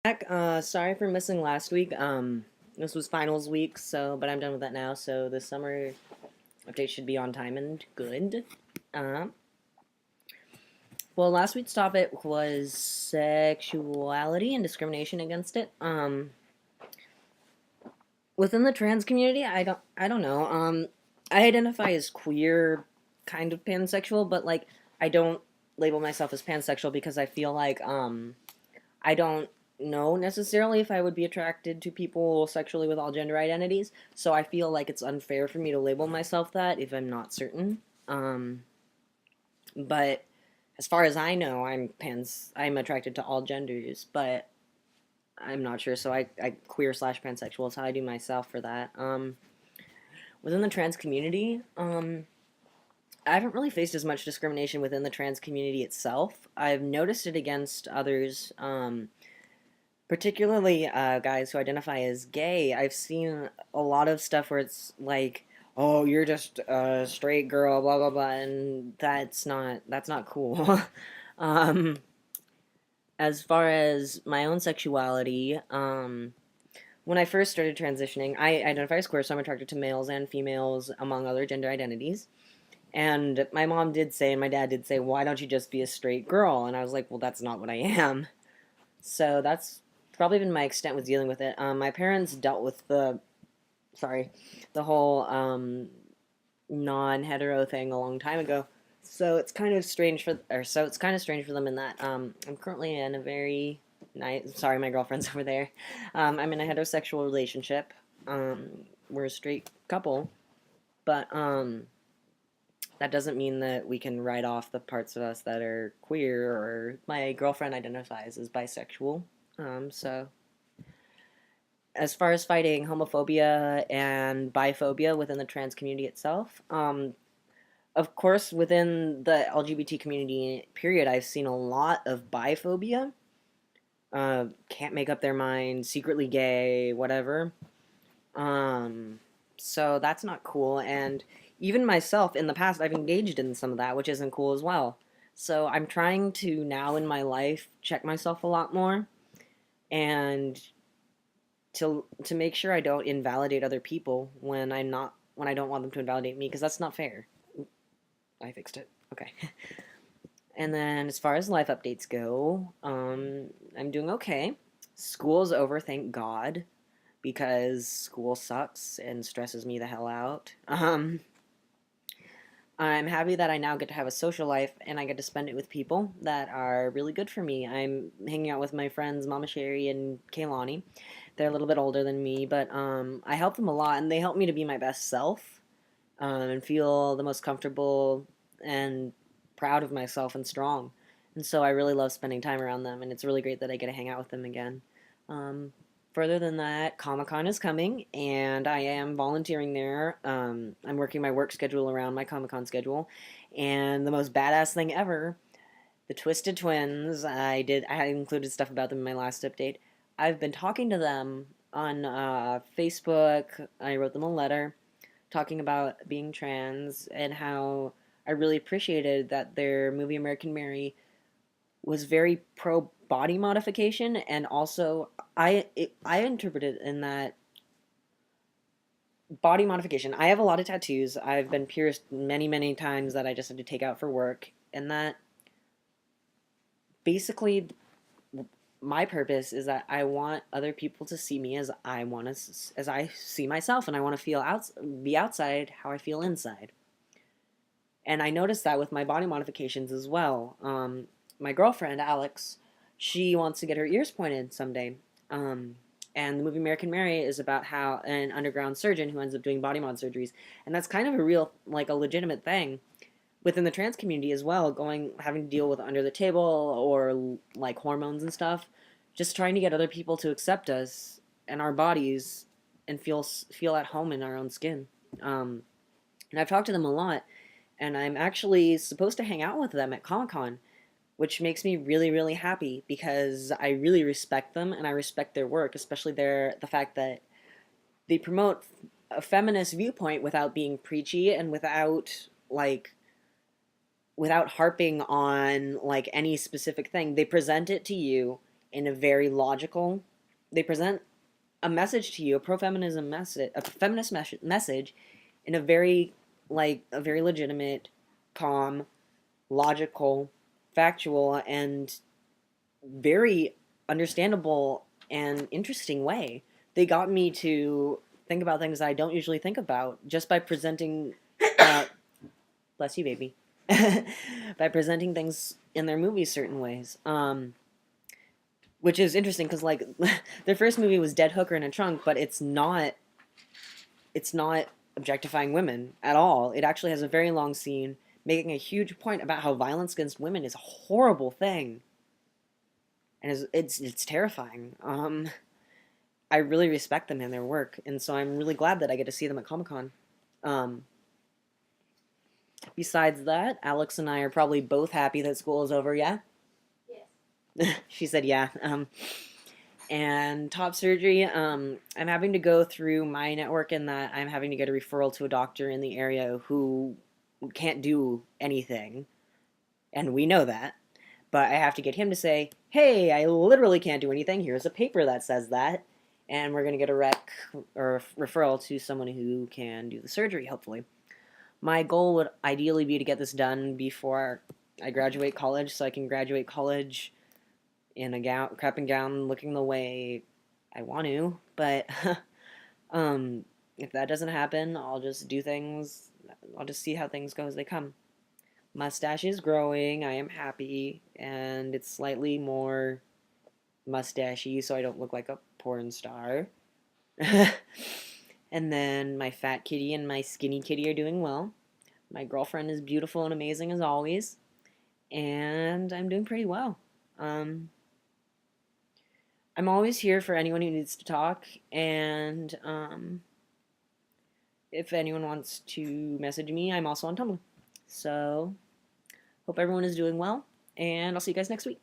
Back. Sorry for missing last week. This was finals week, but I'm done with that now. So the summer update should be on time and good. Uh, well, last week's topic was sexuality and discrimination against it. Within the trans community, I don't know. I identify as queer, kind of pansexual, but like I don't label myself as pansexual because I feel like I don't know necessarily if I would be attracted to people sexually with all gender identities. So I feel like it's unfair for me to label myself that if I'm not certain. Um, but as far as I know, I'm attracted to all genders, but I'm not sure. So I queer slash pansexual is how I do myself for that. Within the trans community, I haven't really faced as much discrimination within the trans community itself. I've noticed it against others. Particularly guys who identify as gay. I've seen a lot of stuff where it's like, "Oh, you're just a straight girl," blah blah blah, and that's not cool. um, as far as my own sexuality, when I first started transitioning, I identify as queer, so I'm attracted to males and females, among other gender identities. And my mom did say, and my dad did say, "Why don't you just be a straight girl?" And I was like, "Well, that's not what I am." So that's probably been my extent with dealing with it. My parents dealt with the whole non-hetero thing a long time ago. So it's kind of strange for them in that I'm currently in a very nice. Sorry, my girlfriend's over there. I'm in a heterosexual relationship. We're a straight couple, but that doesn't mean that we can write off the parts of us that are queer, or my girlfriend identifies as bisexual. So as far as fighting homophobia and biphobia within the trans community itself, of course, within the LGBT community, period, I've seen a lot of biphobia. Can't make up their mind, secretly gay, whatever. Um, so that's not cool. And even myself, in the past, I've engaged in some of that, which isn't cool as well. So I'm trying to now in my life check myself a lot more and to make sure I don't invalidate other people when I don't want them to invalidate me, because that's not fair. I fixed it. Okay. And then as far as life updates go, I'm doing okay. School's over, thank God, because school sucks and stresses me the hell out. I'm happy that I now get to have a social life and I get to spend it with people that are really good for me. I'm hanging out with my friends Mama Sherry and Kaylani. They're a little bit older than me, but I help them a lot, and they help me to be my best self, and feel the most comfortable and proud of myself and strong. And so I really love spending time around them, and it's really great that I get to hang out with them again. Um, Further than that, Comic Con is coming, and I am volunteering there. I'm working my work schedule around my Comic Con schedule, and the most badass thing ever, the Twisted Twins. I included stuff about them in my last update. I've been talking to them on Facebook. I wrote them a letter talking about being trans and how I really appreciated that their movie American Mary was very pro body modification, and also I interpreted in that body modification. I have a lot of tattoos. I've been pierced many times that I just had to take out for work, and that basically my purpose is that I want other people to see me as I see myself, and I want to be outside how I feel inside. And I noticed that with my body modifications as well. My girlfriend Alex, she wants to get her ears pointed someday. And the movie American Mary is about how an underground surgeon who ends up doing body mod surgeries, and that's kind of a real, like, a legitimate thing within the trans community as well, having to deal with under the table or like hormones and stuff, just trying to get other people to accept us and our bodies and feel at home in our own skin. And I've talked to them a lot, and I'm actually supposed to hang out with them at Comic Con, which makes me really happy because I really respect them and I respect their work, especially the fact that they promote a feminist viewpoint without being preachy and without harping on like any specific thing. They present it to you in a very logical. They present a message to you, a pro-feminism message, a feminist message, in a very a very legitimate, calm, logical, factual, and very understandable and interesting way. They got me to think about things I don't usually think about just by presenting. Bless you, baby. By presenting things in their movies certain ways. Which is interesting because like their first movie was Dead Hooker in a Trunk, but it's not. It's not objectifying women at all. It actually has a very long scene making a huge point about how violence against women is a horrible thing, and it's terrifying. I really respect them and their work, and so I'm really glad that I get to see them at Comic-Con. Um, Besides that, Alex and I are probably both happy that school is over. Yeah. Yes. She said, "Yeah." And top surgery. I'm having to go through my network in that I'm having to get a referral to a doctor in the area who can't do anything, and we know that. But I have to get him to say, "Hey, I literally can't do anything. Here's a paper that says that." And we're gonna get a rec or a referral to someone who can do the surgery, hopefully. My goal would ideally be to get this done before I graduate college, so I can graduate college in a gown, crap and gown, looking the way I want to. But if that doesn't happen, I'll just do things. I'll just see how things go as they come. Mustache is growing. I am happy, and it's slightly more mustachy, so I don't look like a porn star. And then my fat kitty and my skinny kitty are doing well. My girlfriend is beautiful and amazing as always. And I'm doing pretty well. I'm always here for anyone who needs to talk. And if anyone wants to message me, I'm also on Tumblr. So, hope everyone is doing well. And I'll see you guys next week.